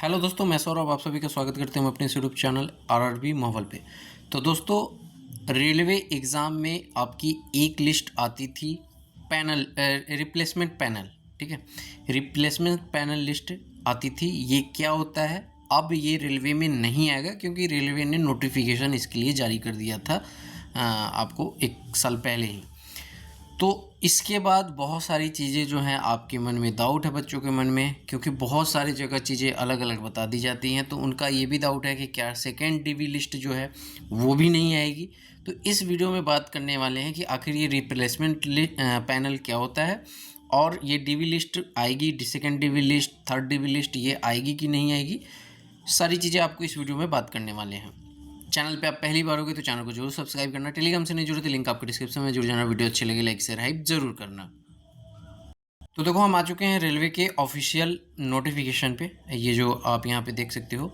Hello दोस्तों, मैं सौरभ आप सभी का स्वागत करते हैं अपने यूट्यूब चैनल आरआरबी माहौल पे। तो दोस्तों, रेलवे एग्ज़ाम में आपकी एक लिस्ट आती थी पैनल रिप्लेसमेंट पैनल, ठीक है। रिप्लेसमेंट पैनल लिस्ट आती थी। ये क्या होता है? अब ये रेलवे में नहीं आएगा क्योंकि रेलवे ने नोटिफिकेशन इसके लिए जारी कर दिया था आपको 1 साल पहले ही। तो इसके बाद बहुत सारी चीज़ें जो हैं आपके मन में डाउट है, बच्चों के मन में, क्योंकि बहुत सारी जगह चीज़ें अलग अलग बता दी जाती हैं। तो उनका ये भी डाउट है कि क्या सेकेंड डीवी लिस्ट जो है वो भी नहीं आएगी। तो इस वीडियो में बात करने वाले हैं कि आखिर ये रिप्लेसमेंट पैनल क्या होता है और ये डीवी लिस्ट आएगी, second DV list, third DV list ये आएगी कि नहीं आएगी। सारी चीज़ें आपको इस वीडियो में बात करने वाले हैं। चैनल पे आप पहली बार होगे तो चैनल को जरूर सब्सक्राइब करना। टेलीग्राम से नहीं जुड़े तो लिंक आपको डिस्क्रिप्शन में जुड़ जाना। वीडियो अच्छी लगे लाइक शेयर हाइप जरूर करना। तो देखो, हम आ चुके हैं रेलवे के ऑफिशियल नोटिफिकेशन पे। ये जो आप यहाँ पे देख सकते हो,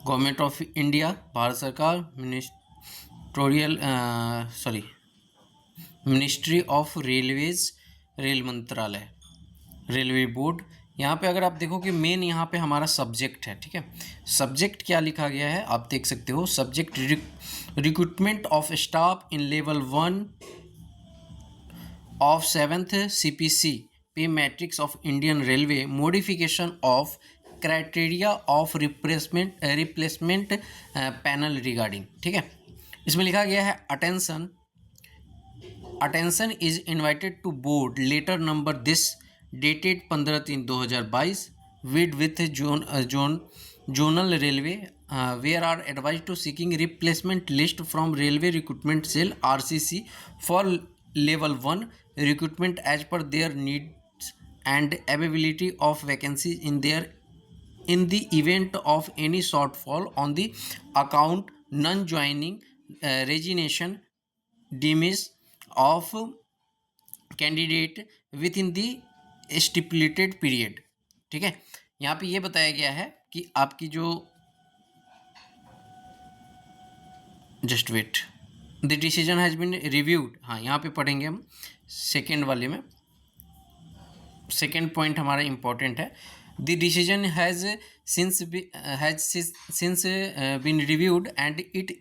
गवर्नमेंट ऑफ इंडिया, भारत सरकार, मिनिस्ट्री ऑफ रेलवेज, रेल मंत्रालय, रेलवे बोर्ड। यहाँ पे अगर आप देखो कि मेन यहाँ पे हमारा सब्जेक्ट है, ठीक है। सब्जेक्ट क्या लिखा गया है आप देख सकते हो। Subject recruitment of staff in level 1 of 7th CPC pay matrix of Indian railway, modification of criteria of replacement panel regarding, ठीक है। इसमें लिखा गया है attention is invited to board letter number this dated 15/3/2022 with zonal railway where are advised to seeking replacement list from railway recruitment cell RCC for level 1 recruitment as per their needs and availability of vacancies in the event of any shortfall on the account non-joining resignation demise of candidate within the stipulated period, ठीक है। यहाँ पे ये बताया गया है कि आपकी जो just wait the decision has been reviewed. हाँ, यहाँ पे पढ़ेंगे हम सेकेंड वाले में। सेकेंड पॉइंट हमारा इम्पोर्टेंट है। The decision has since been reviewed and it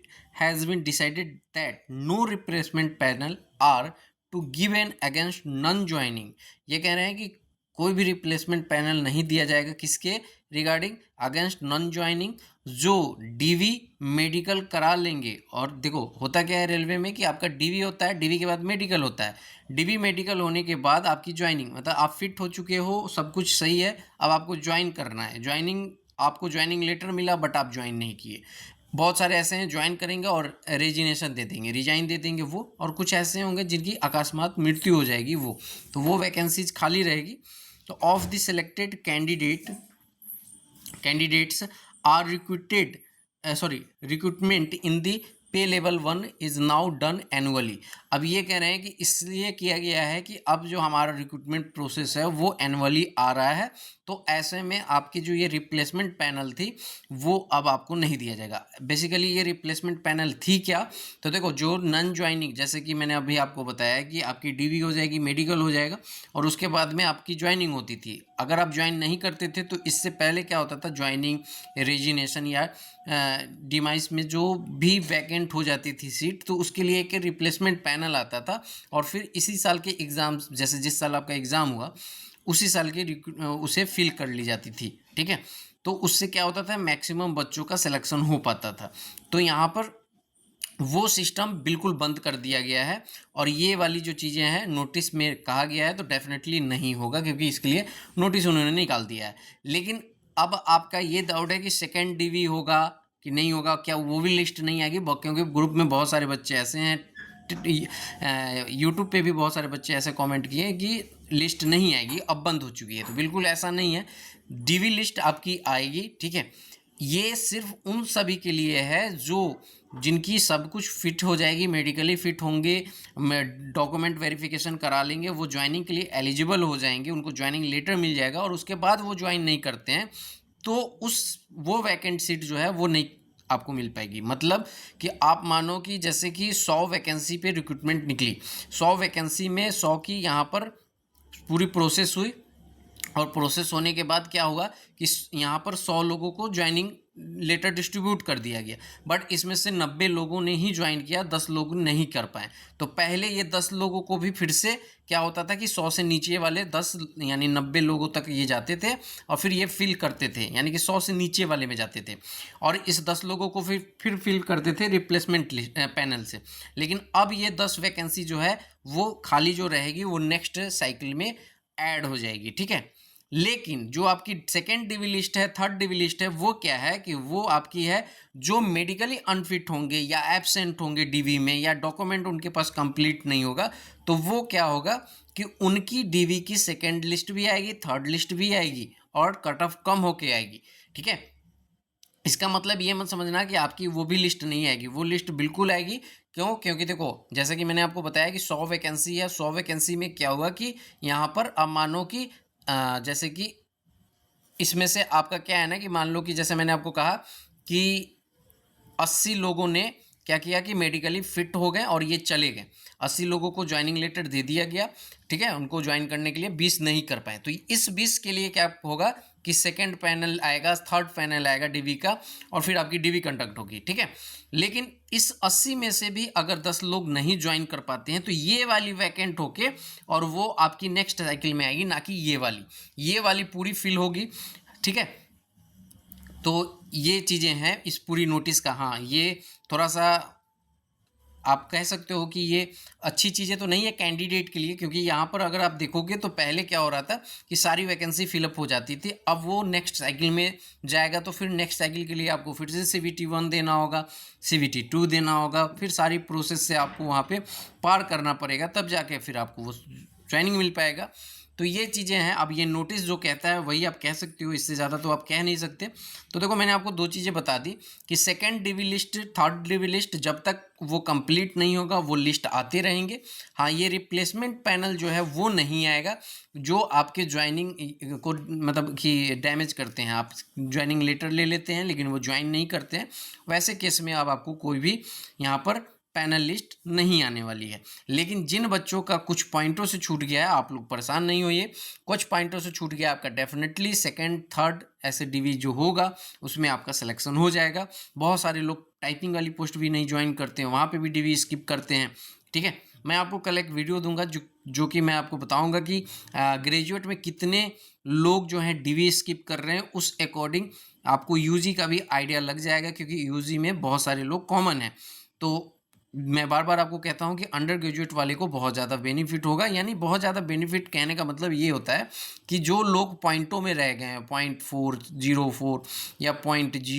has been decided that no replacement panel are to give an against non joining. ये कह रहे हैं कि कोई भी रिप्लेसमेंट पैनल नहीं दिया जाएगा किसके रिगार्डिंग, अगेंस्ट नॉन ज्वाइनिंग जो डीवी मेडिकल करा लेंगे। और देखो, होता क्या है रेलवे में कि आपका डीवी होता है, डीवी के बाद मेडिकल होता है। डीवी मेडिकल होने के बाद आपकी ज्वाइनिंग, मतलब आप फिट हो चुके हो, सब कुछ सही है, अब आपको ज्वाइन करना है। ज्वाइनिंग, आपको ज्वाइनिंग लेटर मिला बट आप ज्वाइन नहीं किए। बहुत सारे ऐसे हैं ज्वाइन करेंगे और रेजिग्नेशन दे देंगे, रिजाइन दे देंगे वो। और कुछ ऐसे होंगे जिनकी अकस्मात मृत्यु हो जाएगी वो, तो वो वैकेंसीज खाली रहेगी। तो of the selected candidates are recruitment in the pay level 1 is now done annually. अब ये कह रहे हैं कि इसलिए किया गया है कि अब जो हमारा रिक्रूटमेंट प्रोसेस है वो एनुअली आ रहा है। तो ऐसे में आपकी जो ये रिप्लेसमेंट पैनल थी वो अब आपको नहीं दिया जाएगा। बेसिकली ये रिप्लेसमेंट पैनल थी क्या? तो देखो, जो नॉन ज्वाइनिंग, जैसे कि मैंने अभी आपको बताया कि आपकी डीवी हो जाएगी, मेडिकल हो जाएगा और उसके बाद में आपकी ज्वाइनिंग होती थी। अगर आप ज्वाइन नहीं करते थे तो इससे पहले क्या होता था, ज्वाइनिंग, रेजिग्नेशन या डिमाइस में जो भी वैकेंट हो जाती थी सीट, तो उसके लिए एक रिप्लेसमेंट पैनल आता था। और फिर इसी साल के एग्ज़ाम, जैसे जिस साल आपका एग्ज़ाम हुआ उसी साल के उसे फिल कर ली जाती थी, ठीक है। तो उससे क्या होता था, मैक्सिमम बच्चों का सिलेक्शन हो पाता था। तो यहाँ पर वो सिस्टम बिल्कुल बंद कर दिया गया है। और ये वाली जो चीज़ें हैं नोटिस में कहा गया है तो डेफिनेटली नहीं होगा, क्योंकि इसके लिए नोटिस उन्होंने निकाल दिया है। लेकिन अब आपका ये डाउट है कि सेकेंड डीवी होगा कि नहीं होगा, क्या वो भी लिस्ट नहीं आएगी? क्योंकि ग्रुप में बहुत सारे बच्चे ऐसे हैं, यूट्यूब पे भी बहुत सारे बच्चे ऐसे कमेंट किए कि लिस्ट नहीं आएगी, अब बंद हो चुकी है। तो बिल्कुल ऐसा नहीं है, डीवी लिस्ट आपकी आएगी, ठीक है। ये सिर्फ उन सभी के लिए है जो जिनकी सब कुछ फिट हो जाएगी, मेडिकली फिट होंगे, डॉक्यूमेंट वेरिफिकेशन करा लेंगे, वो ज्वाइनिंग के लिए एलिजिबल हो जाएंगे, उनको ज्वाइनिंग लेटर मिल जाएगा और उसके बाद वो ज्वाइन नहीं करते हैं तो वो वैकेंट सीट जो है वो नहीं आपको मिल पाएगी। मतलब कि आप मानो कि जैसे कि 100 वैकेंसी पे रिक्रूटमेंट निकली, 100 वैकेंसी में 100 की यहाँ पर पूरी प्रोसेस हुई और प्रोसेस होने के बाद क्या हुआ कि यहाँ पर 100 लोगों को ज्वाइनिंग लेटर डिस्ट्रीब्यूट कर दिया गया, बट इसमें से 90 लोगों ने ही ज्वाइन किया, 10 लोग नहीं कर पाए। तो पहले ये 10 लोगों को भी फिर से क्या होता था कि 100 से नीचे वाले 10 यानी 90 लोगों तक ये जाते थे और फिर ये फिल करते थे, यानी कि 100 से नीचे वाले में जाते थे और इस 10 लोगों को फिर फिल करते थे रिप्लेसमेंट पैनल से। लेकिन अब ये 10 वैकेंसी जो है वो खाली जो रहेगी वो नेक्स्ट साइकिल में ऐड हो जाएगी, ठीक है। लेकिन जो आपकी सेकेंड डीवी लिस्ट है, थर्ड डीवी लिस्ट है, वो क्या है कि वो आपकी है जो मेडिकली अनफिट होंगे या एब्सेंट होंगे डीवी में, या डॉक्यूमेंट उनके पास कंप्लीट नहीं होगा, तो वो क्या होगा कि उनकी डीवी की सेकेंड लिस्ट भी आएगी, थर्ड लिस्ट भी आएगी और कट ऑफ कम होके आएगी, ठीक है। इसका मतलब ये मत समझना कि आपकी वो भी लिस्ट नहीं आएगी, वो लिस्ट बिल्कुल आएगी। क्यों? क्योंकि देखो जैसा कि मैंने आपको बताया कि 100 वैकेंसी है, 100 वैकेंसी में क्या हुआ कि यहाँ पर अब मानो कि जैसे कि इसमें से आपका क्या है ना कि मान लो कि जैसे मैंने आपको कहा कि 80 लोगों ने क्या किया कि मेडिकली फिट हो गए और ये चले गए, 80 लोगों को ज्वाइनिंग लेटर दे दिया गया, ठीक है, उनको ज्वाइन करने के लिए 20 नहीं कर पाए। तो इस 20 के लिए क्या होगा कि सेकंड पैनल आएगा, थर्ड पैनल आएगा डीवी का और फिर आपकी डीवी कंडक्ट होगी, ठीक है। लेकिन इस 80 में से भी अगर 10 लोग नहीं ज्वाइन कर पाते हैं तो ये वाली वैकेंट होके और वो आपकी नेक्स्ट साइकिल में आएगी, ना कि ये वाली पूरी फिल होगी, ठीक है। तो ये चीज़ें हैं इस पूरी नोटिस का। हाँ, ये थोड़ा सा आप कह सकते हो कि ये अच्छी चीज़ें तो नहीं है कैंडिडेट के लिए, क्योंकि यहाँ पर अगर आप देखोगे तो पहले क्या हो रहा था कि सारी वैकेंसी फिलअप हो जाती थी, अब वो नेक्स्ट साइकिल में जाएगा तो फिर नेक्स्ट साइकिल के लिए आपको फिर से CVT 1 देना होगा, CVT 2 देना होगा, फिर सारी प्रोसेस से आपको वहाँ पे पार करना पड़ेगा, तब जाके फिर आपको वो ज्वाइनिंग मिल पाएगा। तो ये चीज़ें हैं। अब ये नोटिस जो कहता है वही आप कह सकते हो, इससे ज़्यादा तो आप कह नहीं सकते। तो देखो मैंने आपको 2 चीज़ें बता दी कि second DV list, third DV list जब तक वो कंप्लीट नहीं होगा वो लिस्ट आते रहेंगे। हाँ, ये रिप्लेसमेंट पैनल जो है वो नहीं आएगा, जो आपके ज्वाइनिंग को मतलब कि डैमेज करते हैं। आप ज्वाइनिंग लेटर ले लेते हैं लेकिन वो ज्वाइन नहीं करते हैं, वैसे केस में अब आपको कोई भी यहाँ पर पैनल लिस्ट नहीं आने वाली है। लेकिन जिन बच्चों का कुछ पॉइंटों से छूट गया है, आप लोग परेशान नहीं होइए, कुछ पॉइंटों से छूट गया आपका, डेफिनेटली सेकंड थर्ड ऐसे डीवी जो होगा उसमें आपका सिलेक्शन हो जाएगा। बहुत सारे लोग टाइपिंग वाली पोस्ट भी नहीं ज्वाइन करते हैं, वहाँ पे भी डीवी स्किप करते हैं, ठीक है। मैं आपको कल एक वीडियो दूंगा जो कि मैं आपको बताऊंगा कि ग्रेजुएट में कितने लोग जो हैं डीवी स्किप कर रहे हैं, उस अकॉर्डिंग आपको यूजी का भी आइडिया लग जाएगा, क्योंकि यूजी में बहुत सारे लोग कॉमन हैं। तो मैं बार बार आपको कहता हूँ कि अंडर ग्रेजुएट वाले को बहुत ज़्यादा बेनिफिट होगा। यानी बहुत ज़्यादा बेनिफिट कहने का मतलब ये होता है कि जो लोग पॉइंटों में रह गए हैं, 0.404 या 4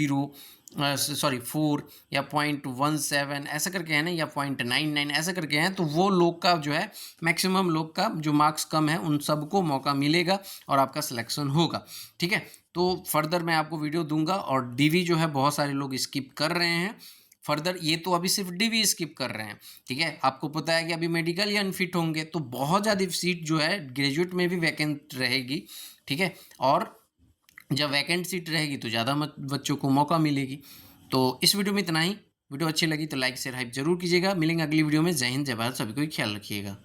या 0.17 ऐसा करके है ना, या 0.99 ऐसा करके हैं, तो वो लोग का जो है मैक्सिमम लोग का जो मार्क्स कम है उन सबको मौका मिलेगा और आपका सिलेक्शन होगा, ठीक है। तो फर्दर मैं आपको वीडियो दूंगा। और डीवी जो है बहुत सारे लोग स्किप कर रहे हैं फर्दर, ये तो अभी सिर्फ डीवी स्किप कर रहे हैं, ठीक है। आपको पता है कि अभी मेडिकल ही अनफिट होंगे, तो बहुत ज़्यादा सीट जो है ग्रेजुएट में भी वैकेंट रहेगी, ठीक है। और जब वैकेंट सीट रहेगी तो ज़्यादा बच्चों को मौका मिलेगी। तो इस वीडियो में इतना ही। वीडियो अच्छी लगी तो लाइक शेयर हाइप जरूर कीजिएगा। मिलेंगे अगली वीडियो में। जय हिंद, जय भारत, सभी को ख्याल रखिएगा।